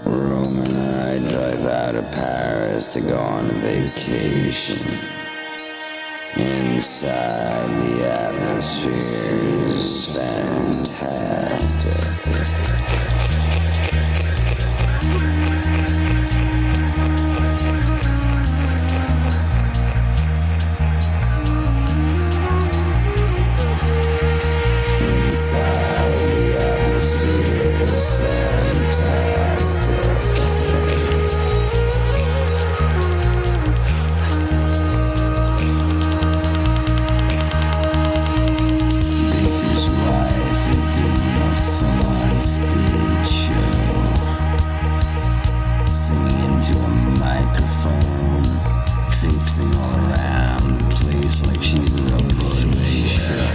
Rome and I drive out of Paris to go on a vacation. Inside the atmosphere is fantastic. Inside the atmosphere is fantastic. Baker's wife is doing a full-on stage show, singing into a microphone, traipsing all around the place like she's an Broadway show.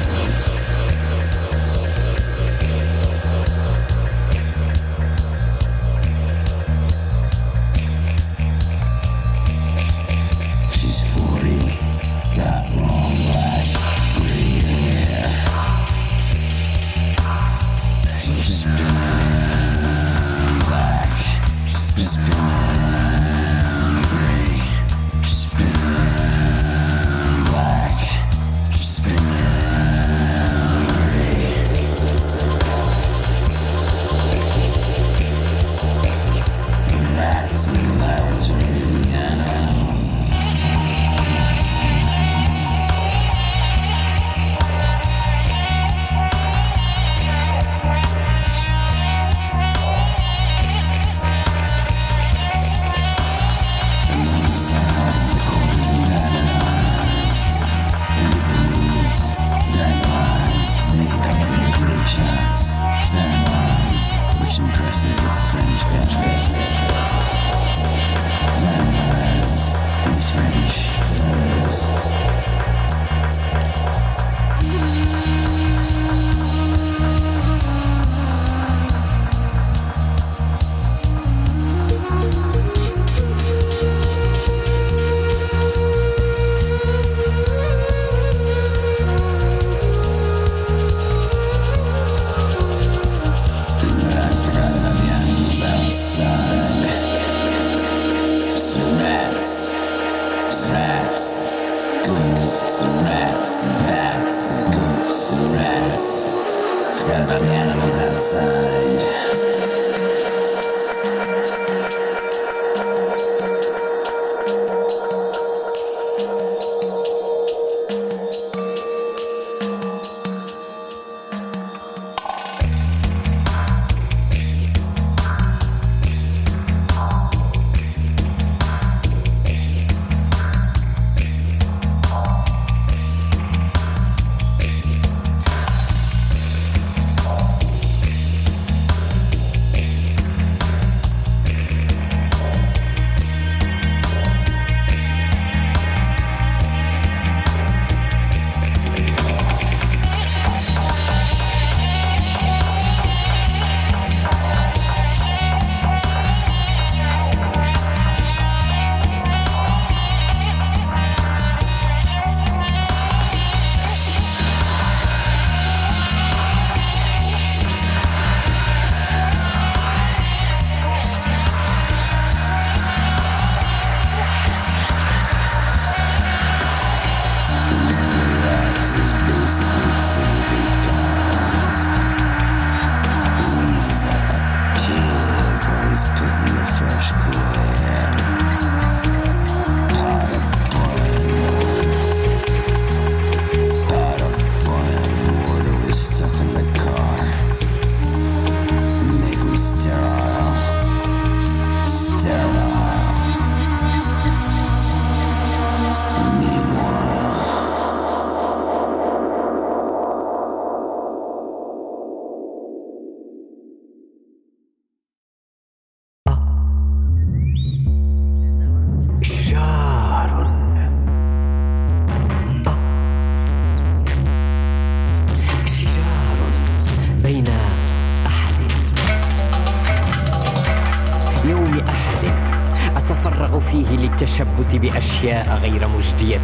فيه للتشبث بأشياء غير مجدية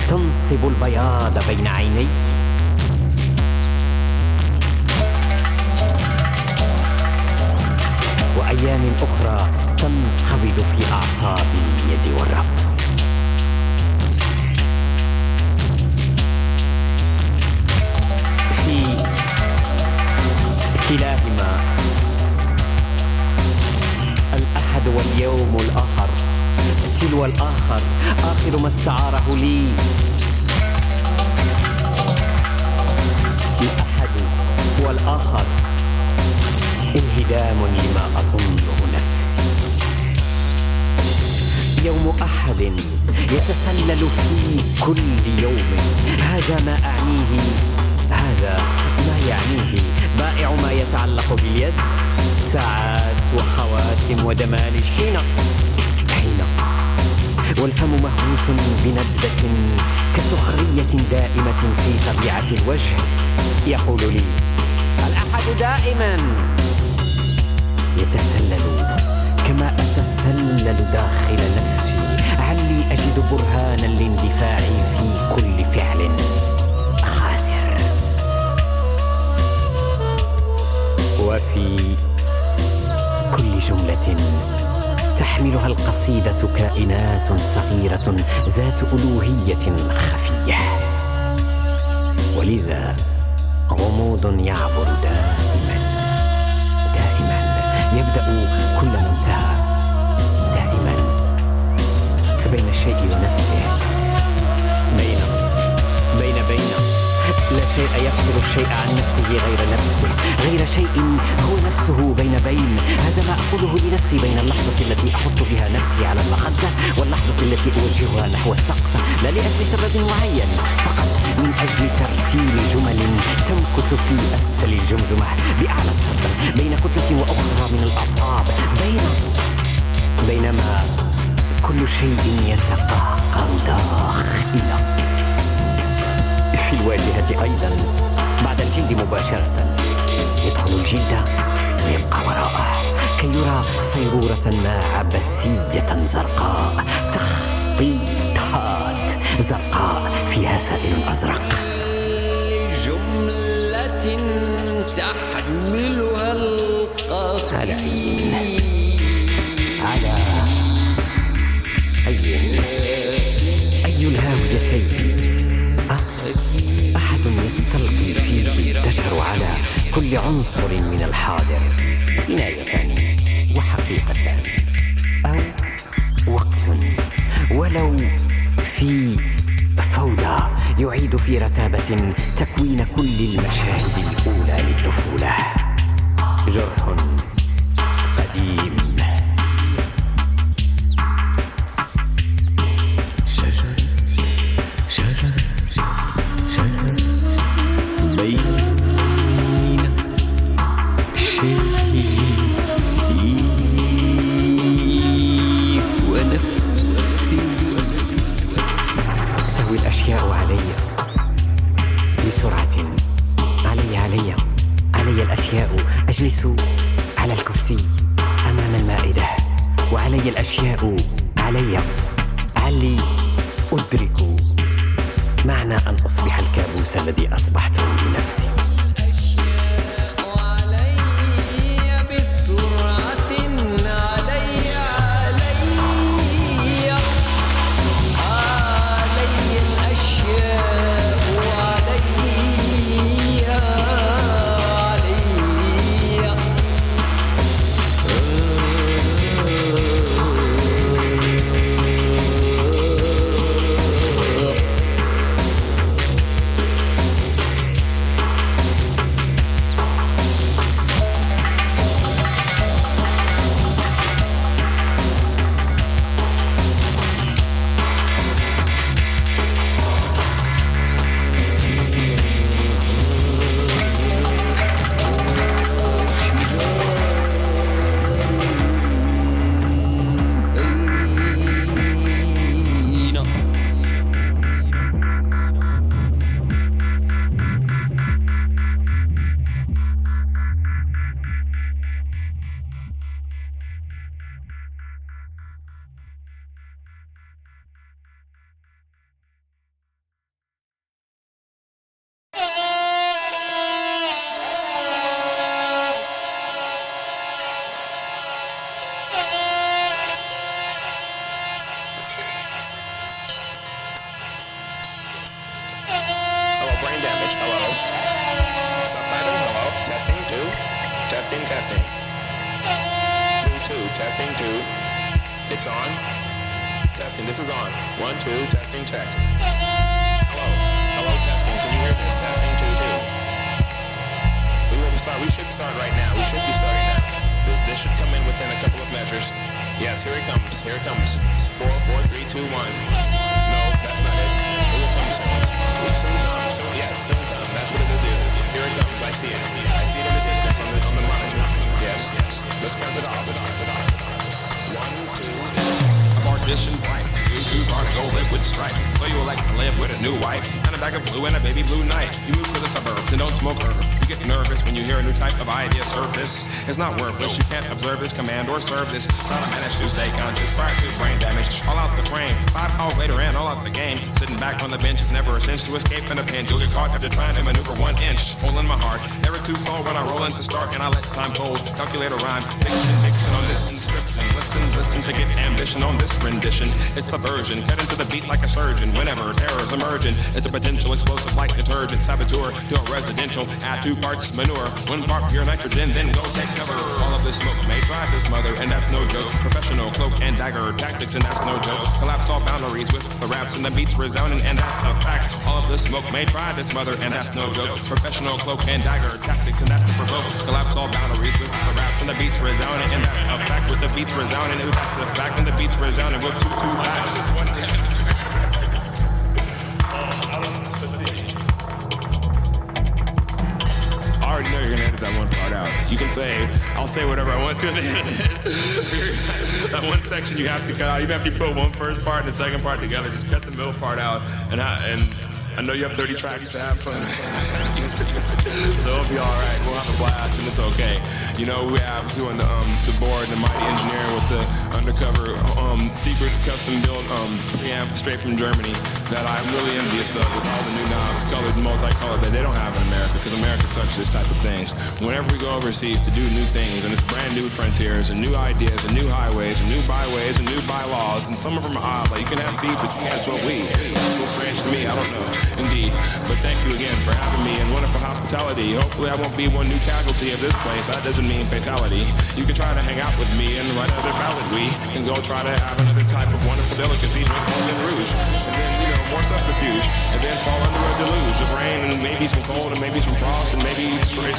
تنصب البياض بين عيني. وأي أيام أخرى تنقبض في أعصاب اليد والرأس. في كلاهما الأحد واليوم الآخر تلو الآخر آخر ما استعاره لي. الأحد والآخر انهدام لما أظنه نفسي. يوم أحد يتسلل في كل يوم، هذا ما أعنيه، هذا ما يعنيه بائع ما يتعلق باليد، ساعات وخواتم ودمالج حين والفم مهووس بندبة كسخرية دائمة في طبيعة الوجه يقول لي الأحد دائما يتسلل كما أتسلل داخل نفسي، علي أجد برهانا لاندفاعي في كل فعل خاسر. وفي كل جملة تحملها القصيدة كائنات صغيرة ذات ألوهية خفية، ولذا غموض يعبر دائما يبدأ كلما انتهى، دائما بين الشيء ونفسه، بين لا شيء يفصل الشيء عن نفسه غير نفسه، غير شيء هو نفسه بين. هذا ما أقوله لنفسي بين اللحظة التي أحط بها نفسي على المخدة واللحظة التي أوجهها نحو السقف، لا لأجل سبب معين، فقط من أجل ترتيل جمل تمكث في أسفل الجمجمة بأعلى الصدر بين كتلة وأخرى من الأعصاب، بينما كل شيء يتقهقر داخله. في الواجهة أيضا بعد الجلد مباشرة يدخل الجلد ويبقى وراءه كي يرى صيرورة ما عبسية زرقاء، تخطيطات زرقاء فيها سائل أزرق. جملة تحملها القصيدة على أي الهاويتين أحد يستلقي فيه تشعر على كل عنصر من الحاضر عناية وحقيقة أو وقت، ولو في فوضى يعيد في رتابة تكوين كل المشاهد الأولى للطفولة. جرح قديم. علي الأشياء، أجلس على الكرسي أمام المائدة، وعلي الأشياء، علي أدرك معنى أن أصبح الكابوس الذي أصبحته لنفسي. testing, testing. 2, 2, testing, 2. It's on. Testing, this is on. 1, 2, testing, check. Hello, hello, testing. Can you hear this? Testing, 2, 2. We will start. We should start right now. We should be starting now. This should come in within a couple of measures. Yes, here it comes. Here it comes. 4, 4, 3, 2, 1. No, that's not it. It will come soon. It soon comes. Soon, yes, soon come. That's what it will do. Here it comes. I see it. I see it in the distance on the monitor. Yes, yes. Let's count it off. 1, 2. Partition bright, you bar to go live with strife. So you like to live with a new wife and a bag of blue and a baby blue knife. You move to the suburbs and don't smoke herb. You get nervous when you hear a new type of idea surface. It's not worthless, you can't observe this command or serve this. Try to manage to stay conscious prior to brain damage. All out the frame, 5 hours later and all out the game. Sitting back on the bench is never a cinch to escape in a pinch. You'll get caught after trying to maneuver 1 inch. Hole in my heart, never too cold when I roll in to start and I let time hold. Calculator rhyme, diction on this inscription. Listen to get ambition on this rendition. It's the version, cut into the beat like a surgeon. Whenever terror's emerging, it's a potential explosive like detergent. Saboteur to a residential, add 2 parts manure, 1 part pure nitrogen, then go take cover. All of this smoke may try to smother, and that's no joke. Professional cloak and dagger tactics, and that's no joke. Collapse all boundaries with the raps and the beats resounding, and that's a fact. All of this smoke may try to smother, and that's no joke. Professional cloak and dagger tactics, and that's to provoke. Collapse all boundaries with the raps and the beats resounding, and that's a fact. With the beats resounding, and that's a fact, and the beats resounding with 2 facts. I already know you're gonna edit that one part out. You can say, I'll say whatever I want to at the end of it. That one section you have to cut out. Even if you put one first part and the second part together, just cut the middle part out. And I know you have 30 tracks to have fun. So it'll be all right. We'll have a blast, and it's okay. You know, we have doing the board and the mighty engineering with the undercover secret custom-built preamp straight from Germany that I'm really envious of, with all the new knobs, colored and multicolored, that they don't have in America, because America sucks this type of things. Whenever we go overseas to do new things, and it's brand new frontiers and new ideas and new highways and new byways and new bylaws, and some of them are odd, like you can have seeds but you can't smoke weed. It's a little strange to me, I don't know. Indeed. But thank you again for having me and wonderful hospitality. Hopefully I won't be one new casualty of this place. That doesn't mean fatality. You can try to hang out with me and write another ballad. We can go try to have another type of wonderful delicacy with Moulin Rouge. And then, more subterfuge. And then fall under a deluge of rain and maybe some cold and maybe some frost and maybe straight.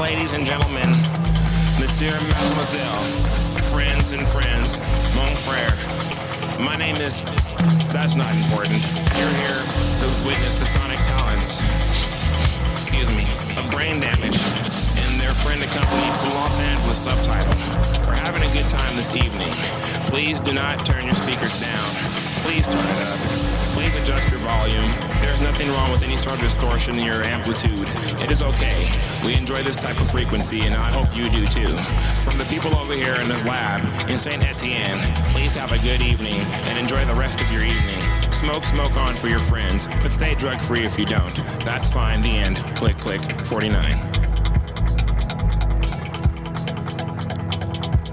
Ladies and gentlemen, Monsieur and Mademoiselle, friends and friends, mon frère. My name is, that's not important. You're here to witness the sonic talents, of brain damage and their friend accompanied from Los Angeles subtitle. We're having a good time this evening. Please do not turn your speakers down. Please turn it up. Please adjust your volume. There's nothing wrong with any sort of distortion in your amplitude. It is okay. We enjoy this type of frequency, and I hope you do too. From the people over here in this lab in Saint-Etienne, please have a good evening and enjoy the rest of your evening. Smoke on for your friends, but stay drug-free if you don't. That's fine, the end. Click, click, 49.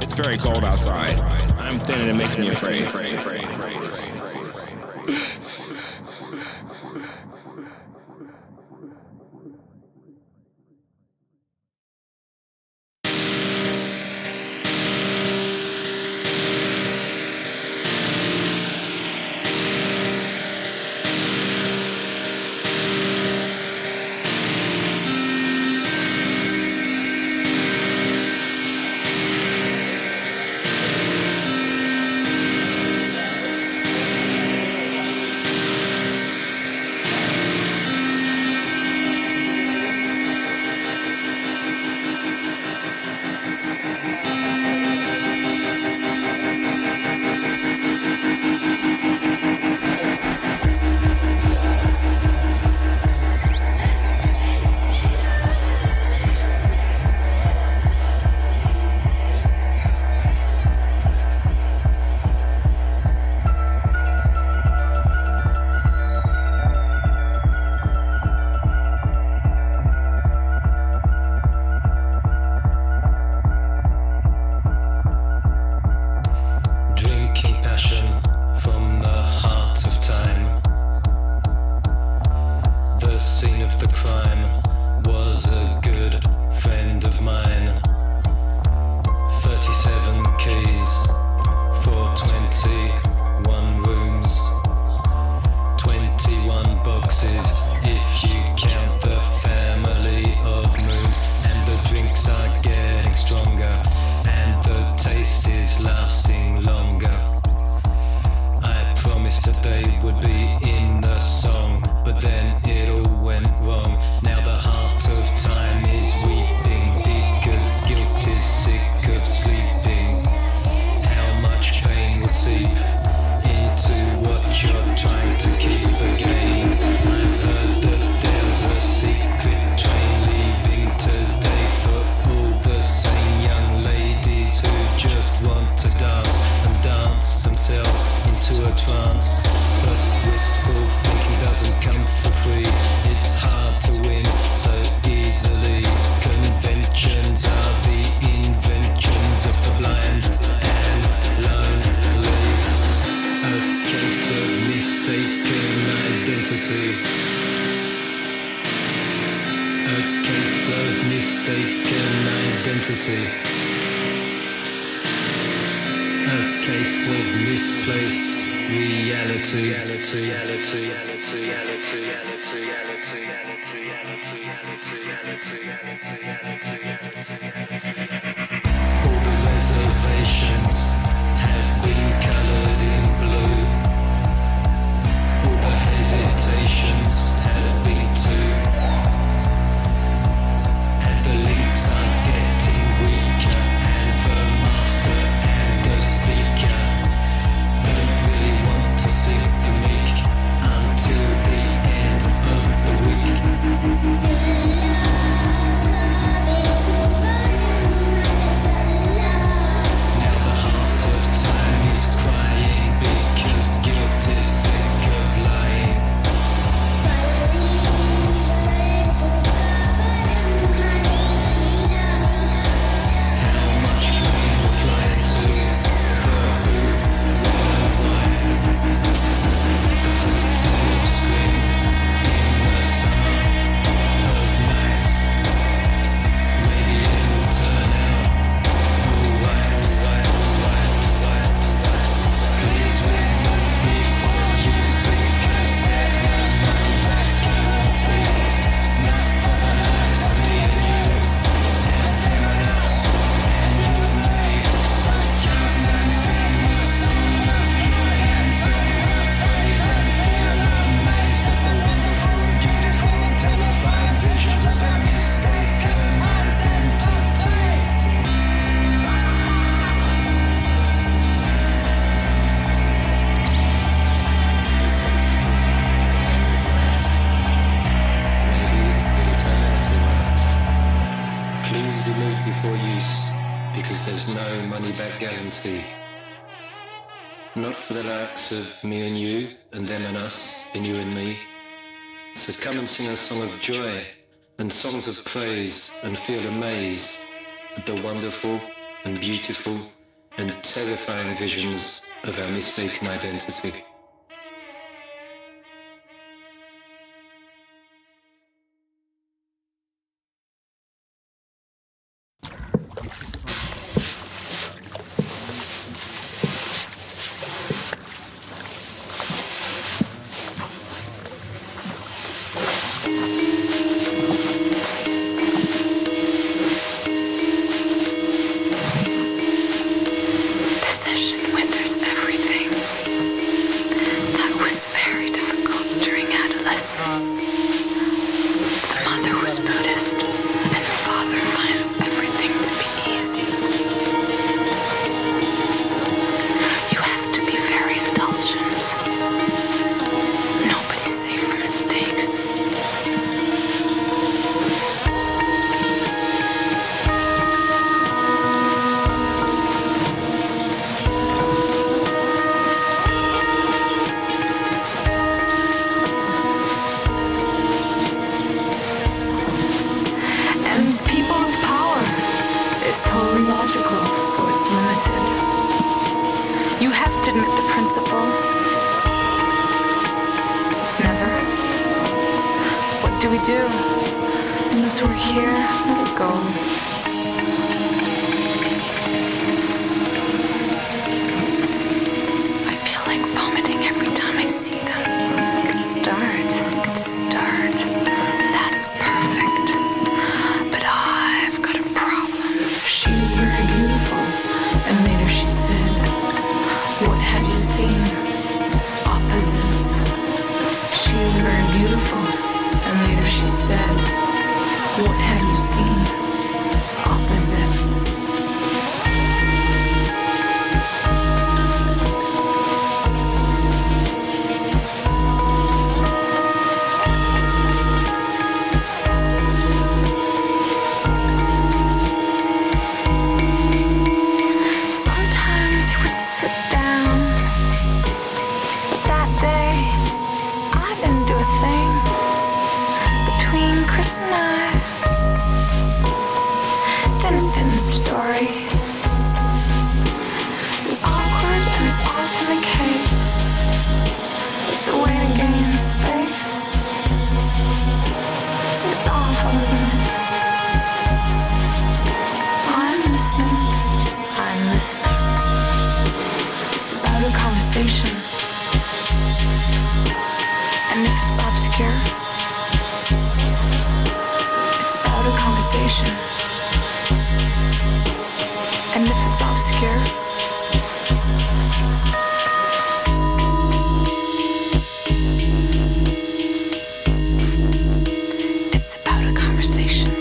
It's very cold outside. I'm thin and it makes me afraid. the crime was a good friend of mine. 37 keys for 21 rooms, 21 boxes if you count the family of moons. And the drinks are getting stronger and the taste is lasting longer. I promised that they would be in the song, but then it all went wrong. Now the heart of time is weeping because guilt is sick of sleeping. How much pain will seep into what you're trying to keep again? I've heard that there's a secret train leaving today for all the same young ladies who just want to dance and dance themselves into a trance. But wistful thinking doesn't come for free. It's hard to win so easily. Conventions are the inventions of the blind and lonely. A case of mistaken identity. A case of mistaken identity. A case of misplaced reality. All the reservations have been colored in blue. All the hesitations have been too. And the leads are getting weaker, and the master and the speaker don't really want to sing the meek until the end of the week. Now the heart of time is crying because guilt is sick of lying. How much rain will fly to the who, when, why? The hotel of spring in the summer of night. Maybe it'll turn out alright. Please remove me before you speak, 'cause there's no money back guarantee. Not for the likes of me and you, and them and us, and you and me. So come and sing a song of joy and songs of praise, and feel amazed at the wonderful and beautiful and terrifying visions of our mistaken identity. Maybe it'll turn out alright. Please remove before use, because there's no money back guarantee. Not for the likes of me and you, and them and us, and you and me. So come and sing a song of joy, and songs of praise, and feel amazed at the wonderful, and beautiful, and terrifying visions of our mistaken identity. The session withers everything. That was very difficult during adolescence. The mother was Buddhist, and the father finds everything to be easy. You have to be very indulgent. Nobody's safe from mistakes. And these people of power is totally logical, so it's limited. You have to admit the principle. Never. What do do we do? Since we're here, let's go. I feel like vomiting every time I see them. Good start. That's perfect. But I've got a problem. She was very beautiful, and later she said, "What have you seen? Opposites." She was very beautiful, and later she said, "What have you seen? Opposites." Sometimes he would sit down, but that day I didn't do a thing. Between Chris and I, didn't fit the story. It's awkward and it's often the case. It's a way to gain space. It's awful, isn't it? I'm listening. It's about a conversation. And if it's obscure, it's about a conversation. And if it's obscure, it's about a conversation.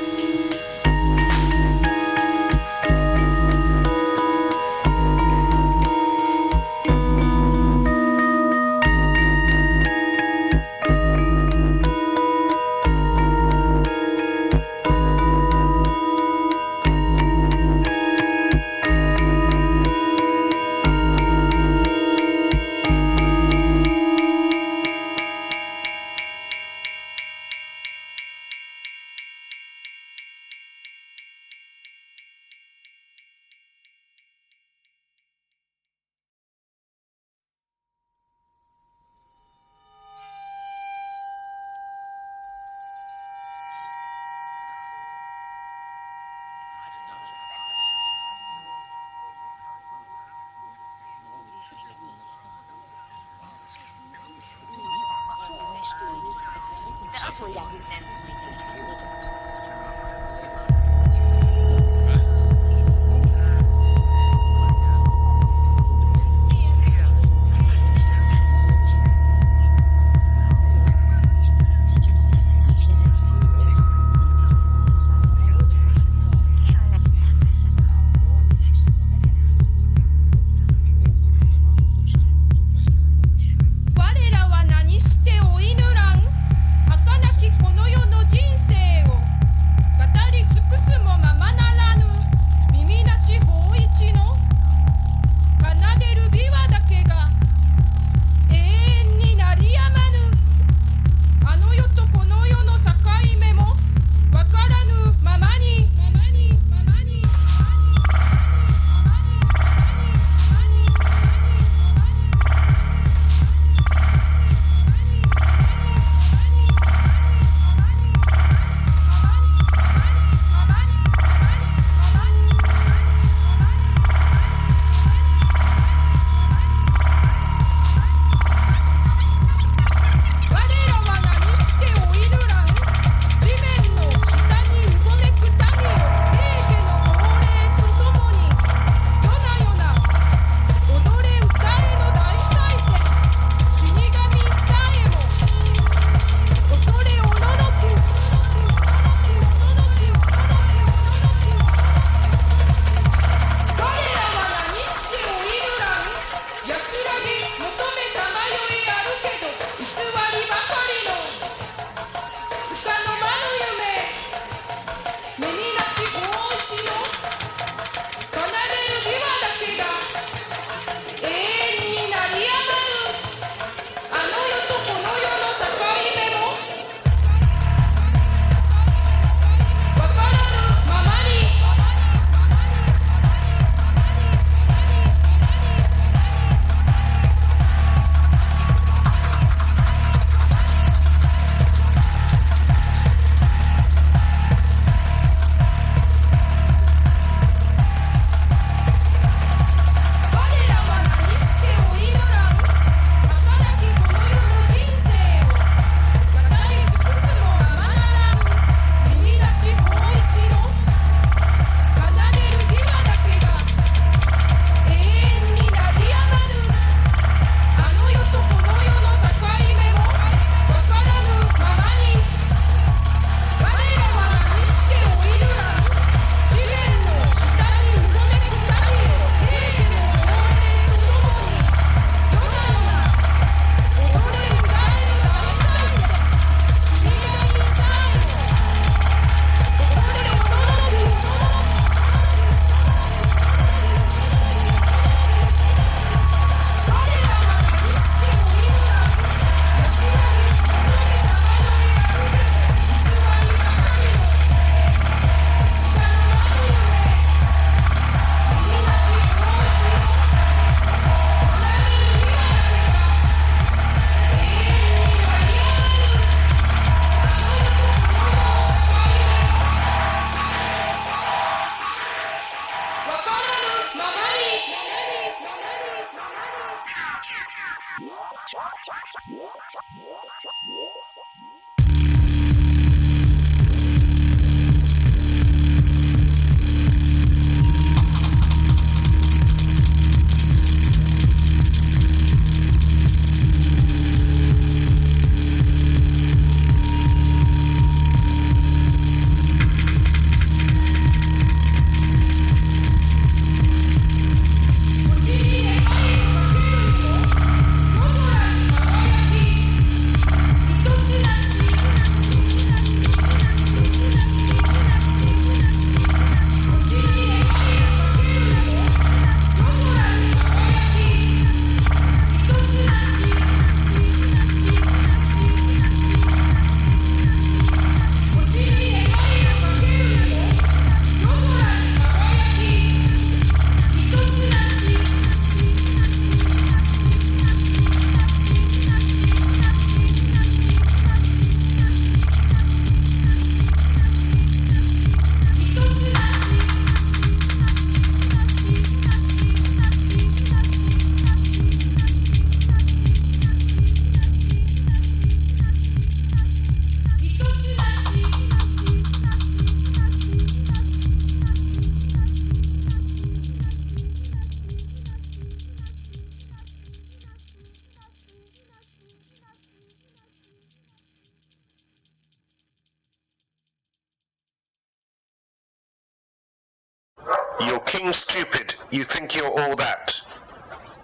You're king stupid, you think you're all that.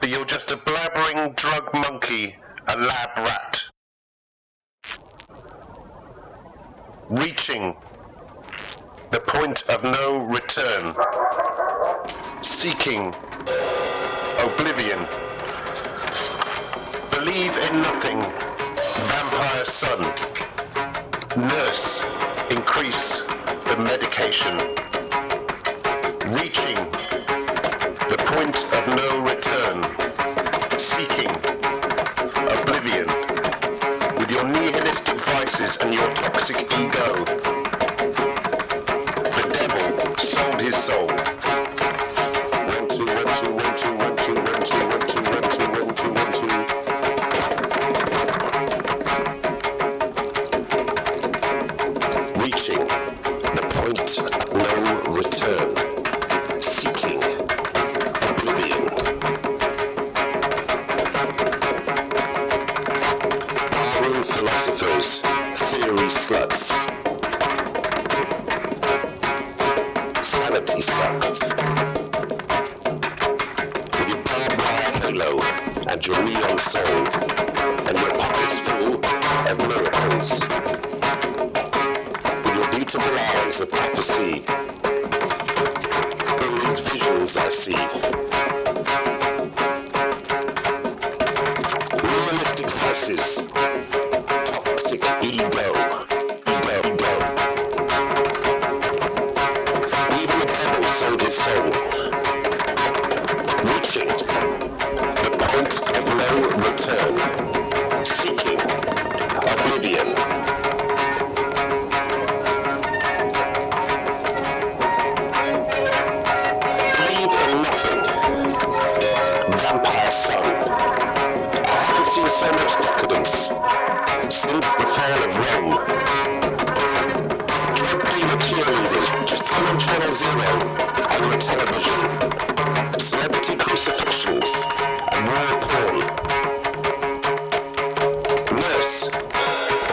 But you're just a blabbering drug monkey, a lab rat. Reaching the point of no return. Seeking oblivion. Believe in nothing, vampire son. Nurse, increase the medication. Reaching the point of no return. Seeking oblivion. With your nihilistic vices and your toxic ego. The devil sold his soul. 1, 2, 1, 2, 1, 2, 1, 2, 1, 2, 1, 2, 1, 2, 1, 2, 1, 2. Reaching the point of no return. Seeking oblivion. Barroom philosophers, theory sluts. Sanity sucks. With your barbed wire halo and your neon soul, and your pockets full of miracles. With your beautiful eyes of prophecy, in these visions I see. Realistic vices, toxic ego. Even the devil sold his soul. Reaching the point of no return. Seeking oblivion. Believe in nothing. Vampire son. I haven't seen so much decadence since the fall of Rome. Drug dealer cheerleaders just come on Channel Zero on your television. Celebrity crucifixions and war porn. Nurse,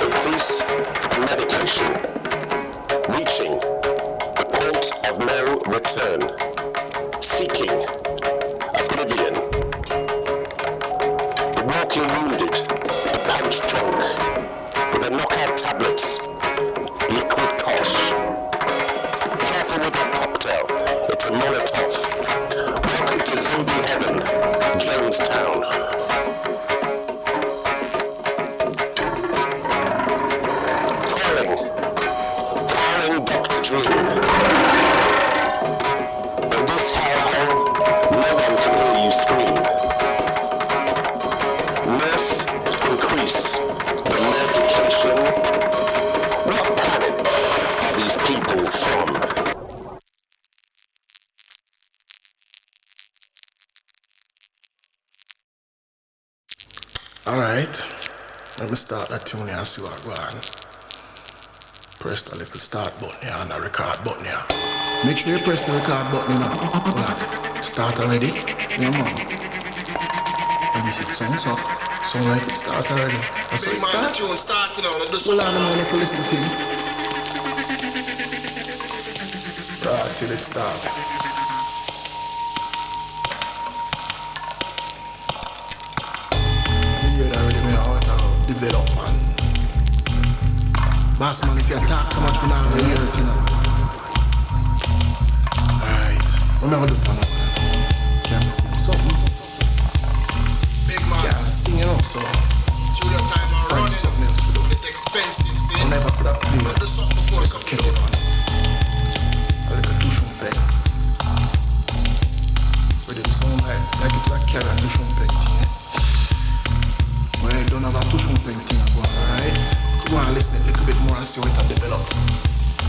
increase the medication. Reaching the point of no return. Seeking oblivion. The walking wounded, the punch drunk, with the knockout tablets, liquid kosh. Careful with that cocktail, it's a Molotov. Welcome to zombie heaven, Jonestown. Calling Dr. Dream. In this hellhole, no one can hear you scream. Nurse, increase the medication. What planet are these people from? Alright, let me start that tune here and see what goes on. Press the little start button here and the record button here. Make sure you press the record button here. Right. Start already? Yeah, man. And this it sounds up. Sound like it start already. That's how it start. Tune starting on the Hold on a moment to listen to it. Right, till it start. Develop, man. Boss, man, if you talk so much, we not hear it, you know. Alright. Remember the plan, man. Can't sing something. Big man. Can't sing, you know, so. Studio time are running. Something else to do. It's expensive, see? I'll never put up there. Do something before it's Kick it, man. A little touche on pen. With it sound like it's like carrot touche on pen, eh? Well, I don't have a touche on pen thing, alright? Go on, listen a little bit more and see what it develop.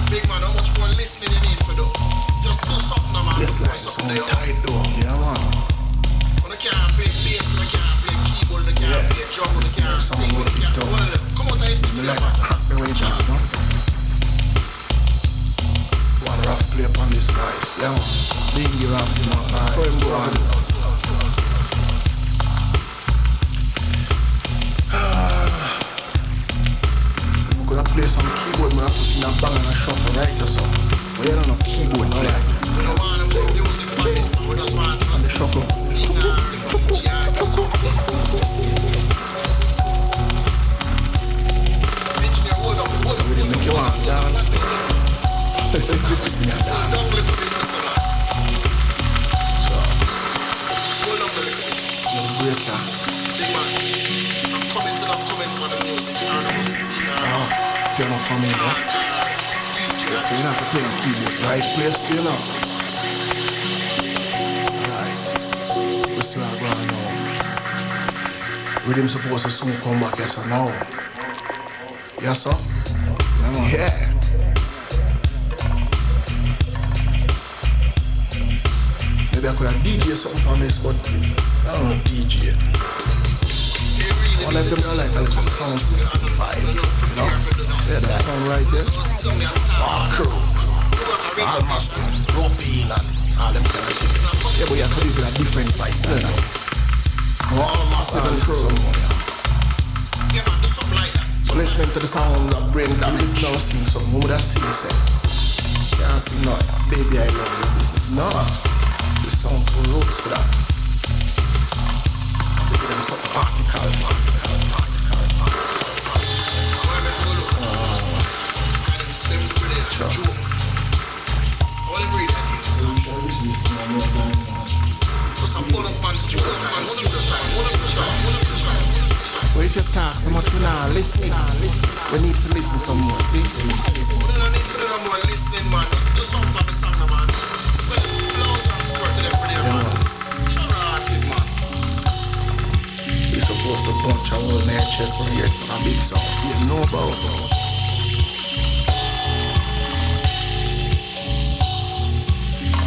Big man, how much more listening you need for though? Just do something, man. This line sound tight though, yeah, man. When you can't play bass, when you can't play keyboard, when you can't play drum, when you can't sing, when you can't... One of them. Come out and listen to Me like a crack me when you talk, man. One rough play upon this guys, yeah, man. Bingy rough, you know, alright. So him go on. I'm gonna play some keyboard, man. in a bang and a shuffle, right or so. We don't know keyboard, no like. We don't want to make music on this, we just want to And the shuffle. sing We make you want to dance. You sing and dance. So, you're great, yeah. Big man, I'm coming to that comment on the music. I'm going to see Oh, you're not coming, yeah? So you don't have to play on keyboard, right? Play still now. Right. We still are going now. Rhythm supposed to soon come back, yes or no? Yes, sir? Yeah, man. Yeah. Maybe I could have DJ something on this, but I don't know DJ. All of them are like a little sound system vibe, you know? Yeah, that sound right, yes? Crew, all massive, roping and all them kind of things. Yeah, but you have to do it with a different voice than that. All massive and crew. Yeah, man, do something like that. So listening to the sound of brain damage, now sing something. Who would have seen say? Can't sing no, baby I love you, this is nuts. This sound too roots for that. I think them something article. Well, if you talk so much, we're not listening. We need to listen some more, see? We don't need to do no more listening, man. Do something for the song, man. Well, blouse and skirt to them pretty, man. Show Rahtid, man. We're supposed to punch a hole in their chest when you hear a big sound. You know about it.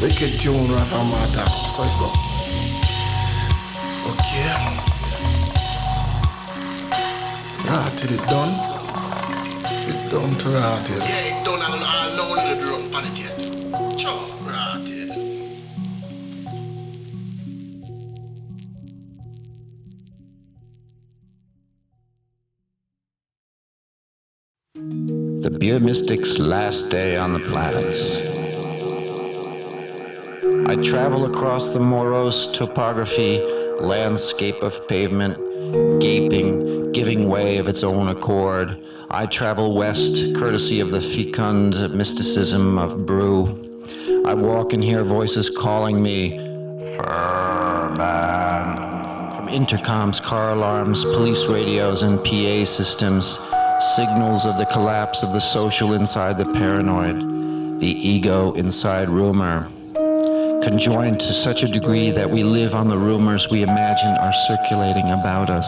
Wicked tune, Raphaël, so it go. Okay. Rahtid, it done. It done to Rahtid. Yeah, it done, and I know the drum on it yet. Sure, Rahtid. The beer mystic's last day on the planet. I travel across the morose topography, landscape of pavement, gaping, giving way of its own accord. I travel west, courtesy of the fecund mysticism of brew. I walk and hear voices calling me, Furban. From intercoms, car alarms, police radios, and PA systems, signals of the collapse of the social inside the paranoid, the ego inside rumor. Conjoined to such a degree that we live on the rumors we imagine are circulating about us.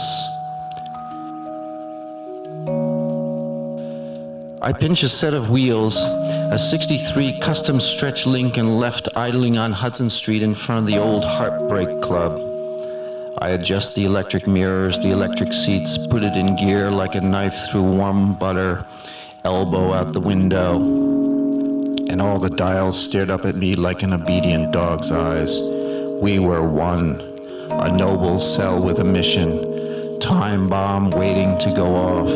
I pinch a set of wheels, a 63 custom stretch Lincoln left idling on Hudson Street in front of the old Heartbreak Club. I adjust the electric mirrors, the electric seats, put it in gear like a knife through warm butter, elbow out the window. And all the dials stared up at me like an obedient dog's eyes. We were one, a noble cell with a mission, time bomb waiting to go off.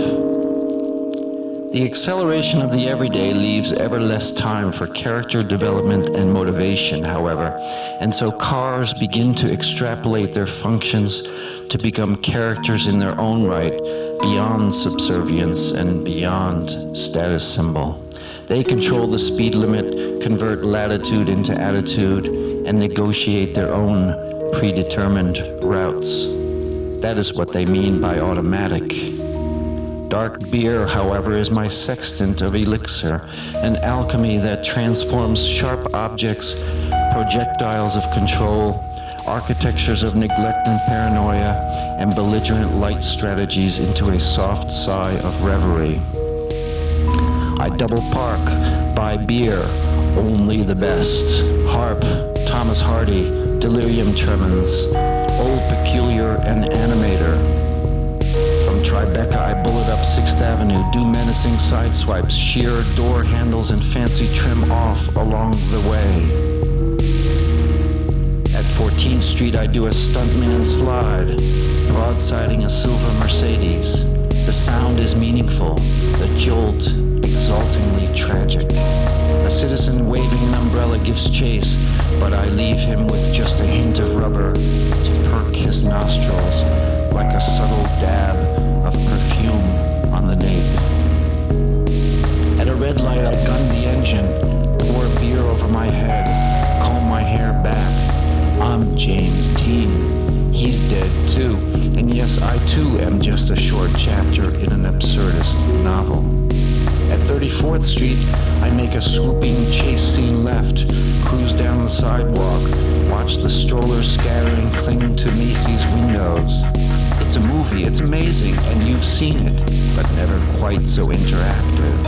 The acceleration of the everyday leaves ever less time for character development and motivation, however, and so cars begin to extrapolate their functions to become characters in their own right, beyond subservience and beyond status symbol. They control the speed limit, convert latitude into attitude, and negotiate their own predetermined routes. That is what they mean by automatic. Dark beer, however, is my sextant of elixir, an alchemy that transforms sharp objects, projectiles of control, architectures of neglect and paranoia, and belligerent light strategies into a soft sigh of reverie. I double park, buy beer, only the best. Harp, Thomas Hardy, Delirium Tremens, Old Peculiar and Animator. From Tribeca, I bullet up 6th Avenue, do menacing side swipes, sheer door handles and fancy trim off along the way. At 14th Street, I do a stuntman slide, broadsiding a silver Mercedes. The sound is meaningful, the jolt exhausting. exultingly tragic. A citizen waving an umbrella gives chase, but I leave him with just a hint of rubber to perk his nostrils like a subtle dab of perfume on the nape. At a red light, I gun the engine, pour a beer over my head, comb my hair back. I'm James Dean. He's dead too, and yes, I too am just a short chapter in an absurdist novel. At 34th Street, I make a swooping chase scene left, cruise down the sidewalk, watch the strollers scatter and cling to Macy's windows. It's a movie, it's amazing, and you've seen it, but never quite so interactive.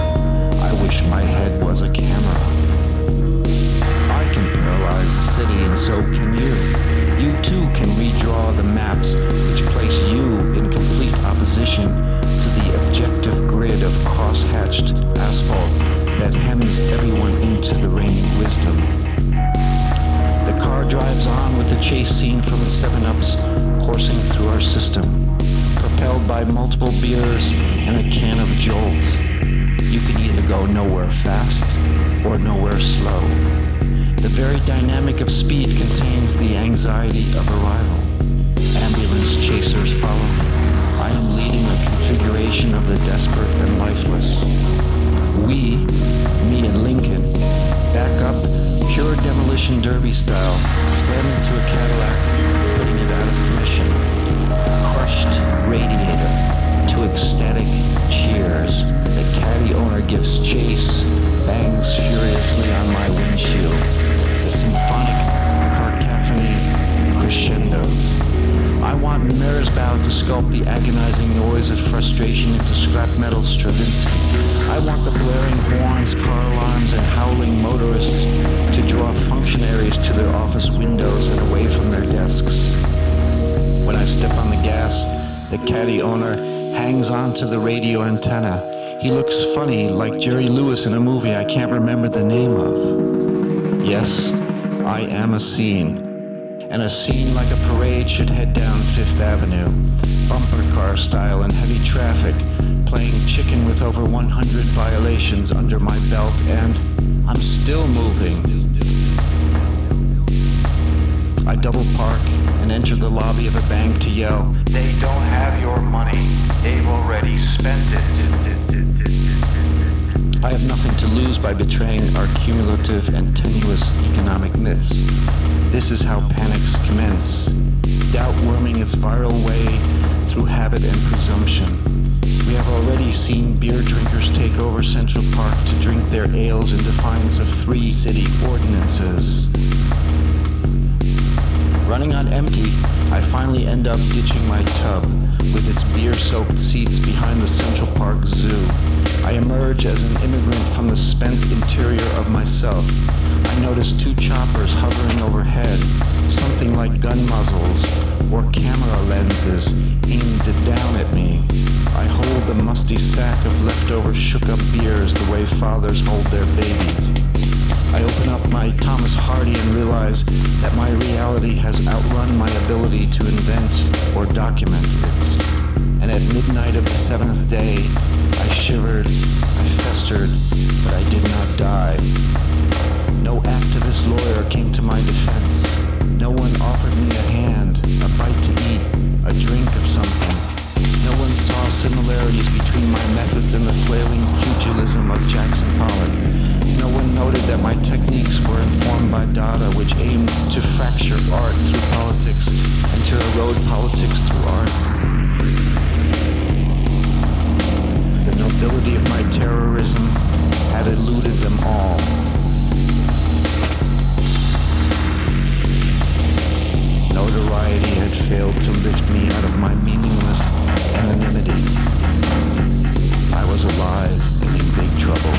I wish my head was a camera. I can paralyze a city, and so can you. You too can redraw the maps which place you in complete opposition to the objective grid of cross-hatched asphalt that hems everyone into the reigning wisdom. The car drives on with the chase scene from the 7-Ups coursing through our system, propelled by multiple beers and a can of Jolt. You can either go nowhere fast or nowhere slow. The very dynamic of speed contains the anxiety of arrival. Ambulance chasers follow. I am leading a configuration of the desperate and lifeless. We, me and Lincoln, back up pure demolition derby style, slam into a Cadillac, putting it out of commission. Crushed radiator to ecstatic cheers. The caddy owner gives chase, bangs furiously on my windshield. The symphonic cacophony crescendos. I want Mersbow to sculpt the agonizing noise of frustration into scrap metal Stravinsky. I want the blaring horns, car alarms, and howling motorists to draw functionaries to their office windows and away from their desks. When I step on the gas, the caddy owner hangs on to the radio antenna. He looks funny, like Jerry Lewis in a movie I can't remember the name of. Yes, I am a scene. And a scene like a parade should head down Fifth Avenue, bumper car style in heavy traffic, playing chicken with over 100 violations under my belt, and I'm still moving. I double park and enter the lobby of a bank to yell, "They don't have your money. They've already spent it." I have nothing to lose by betraying our cumulative and tenuous economic myths. This is how panics commence, doubt worming its viral way through habit and presumption. We have already seen beer drinkers take over Central Park to drink their ales in defiance of 3 city ordinances. Running on empty, I finally end up ditching my tub with its beer-soaked seats behind the Central Park Zoo. I emerge as an immigrant from the spent interior of myself. I notice 2 choppers hovering overhead, something like gun muzzles or camera lenses aimed down at me. I hold the musty sack of leftover shook-up beers the way fathers hold their babies. I open up my Thomas Hardy and realize that my reality has outrun my ability to invent or document it. And at midnight of the 7th day, I shivered, I festered, but I did not die. No activist lawyer came to my defense. No one offered me a hand, a bite to eat, a drink of something. No one saw similarities between my methods and the flailing pugilism of Jackson Pollock. No one noted that my techniques were informed by data which aimed to fracture art through politics and to erode politics through art. The nobility of my terrorism had eluded them all. Notoriety had failed to lift me out of my meaningless anonymity. I was alive and in big trouble.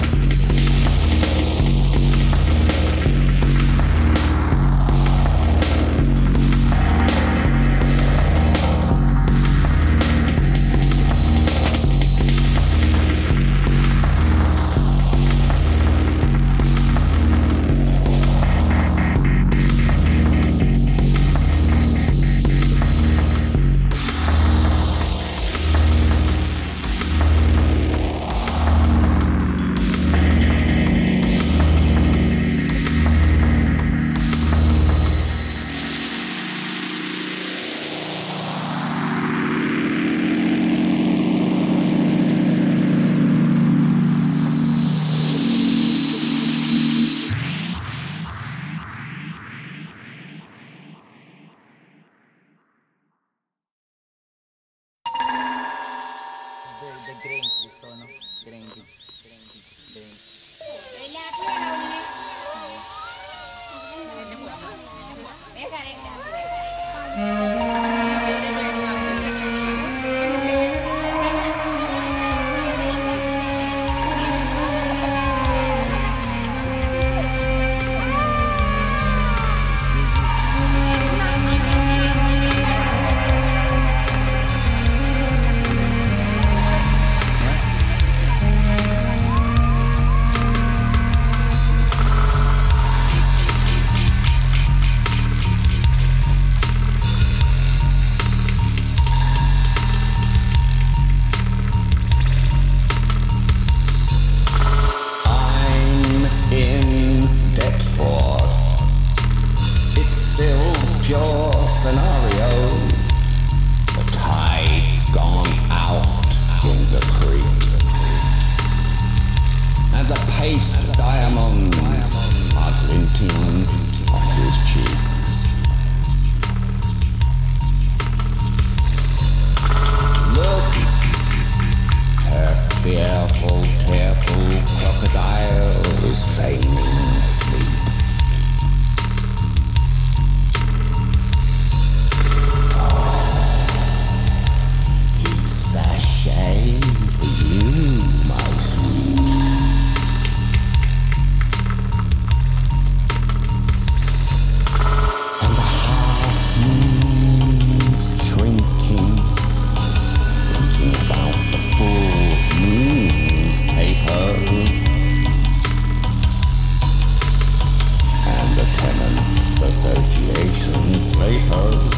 paste diamonds are glinting on his cheeks. Look, her fearful, tearful crocodile is feigning sleep. Sashay for you, my sweet. And the half moon's shrinking, thinking about the full moon's capers. And the tenants' association's vapors.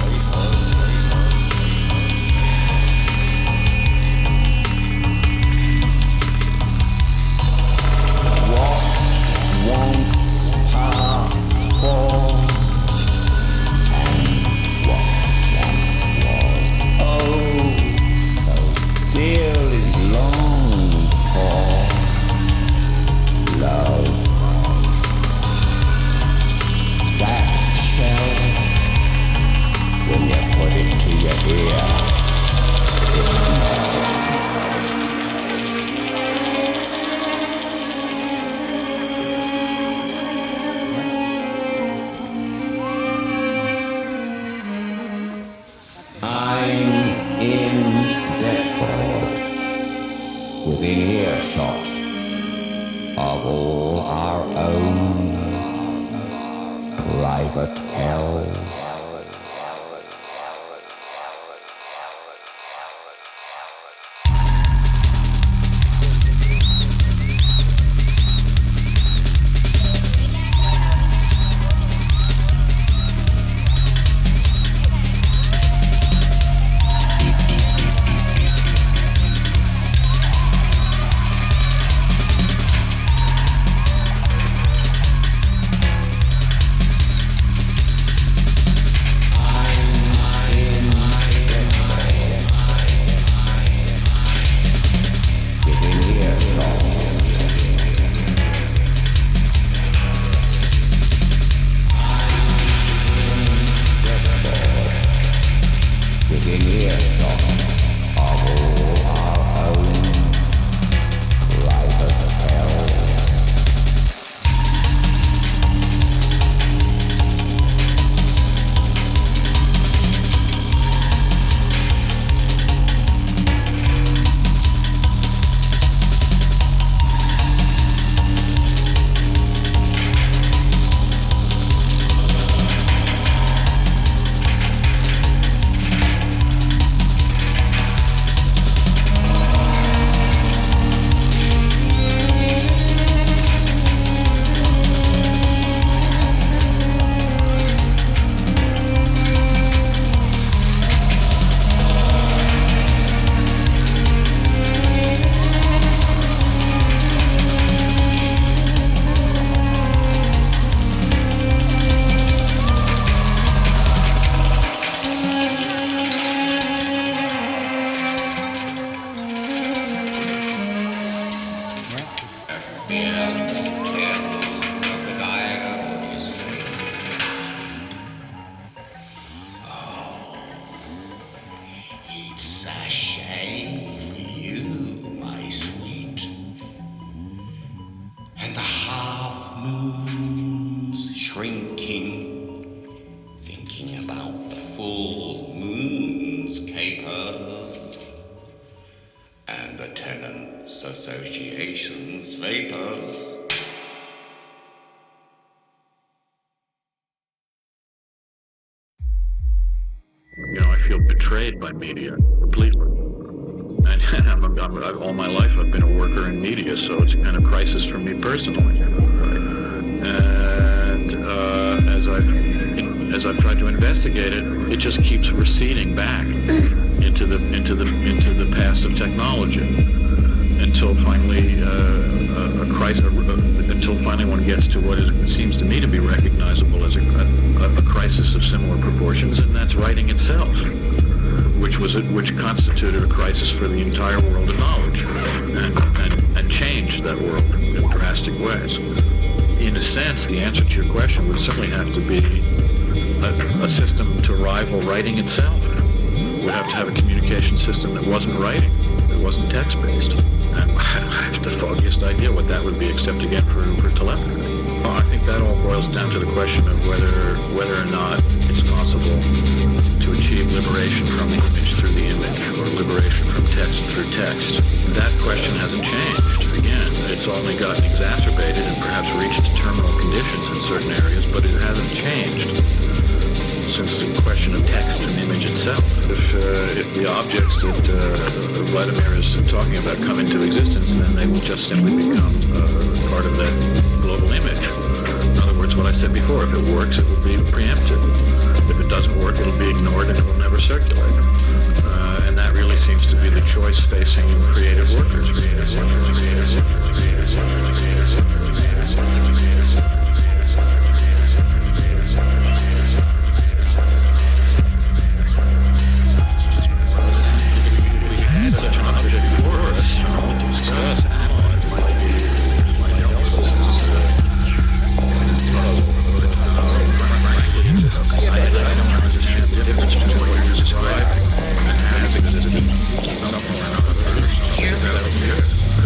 Once past for, and what once was, oh, so dearly longed for. Love, that shell, when you put it to your ear, it melts. Within earshot of all our own private hells. Association's vapors. You know, I feel betrayed by media completely. And all my life I've been a worker in media, so it's a kind of crisis for me personally. And as I've tried to investigate it, it just keeps receding back into the past of technology. Until finally, until finally one gets to what seems to me to be recognizable as a crisis of similar proportions, and that's writing itself, which constituted a crisis for the entire world of knowledge, and and changed that world in drastic ways. In a sense, the answer to your question would certainly have to be a system to rival writing itself. We'd have to have a communication system that wasn't writing, that wasn't text-based. And I have the foggiest idea what that would be, except again for telepathy. Well, I think that all boils down to the question of whether or not it's possible to achieve liberation from the image through the image, or liberation from text through text. That question hasn't changed. Again, it's only gotten exacerbated and perhaps reached terminal conditions in certain areas, but it hasn't changed since the question of text and image itself. If the objects that Vladimir is talking about come into existence, then they will just simply become part of that global image. In other words, what I said before, if it works, it will be preempted. If it doesn't work, it'll be ignored and it will never circulate. And that really seems to be the choice facing creative workers. Such an object for us to discuss, analyze, I don't understand the difference between what you're describing and has existed in some form or another.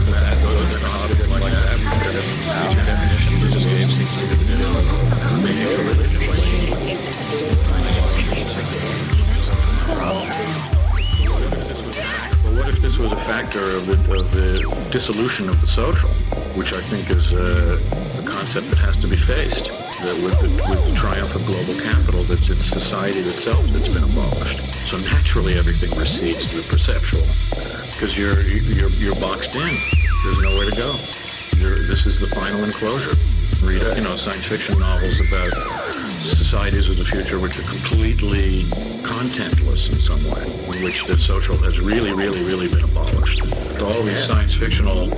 Because an object like that, the definition just escapes the major religion. What if this was a factor of the dissolution of the social, which I think is a concept that has to be faced, that with the triumph of global capital, that it's society itself that's been abolished. So naturally everything recedes to the perceptual, because you're boxed in. There's nowhere to go. This is the final enclosure. Read, science fiction novels about societies of the future which are completely contentless in some way, in which the social has really, really, really been abolished. All these science fictional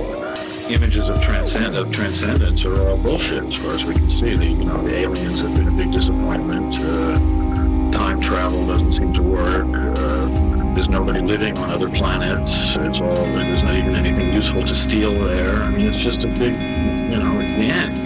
images of transcendence are all bullshit as far as we can see. The aliens have been a big disappointment. Time travel doesn't seem to work. There's nobody living on other planets. There's not even anything useful to steal there. I mean, it's just a big, it's the end.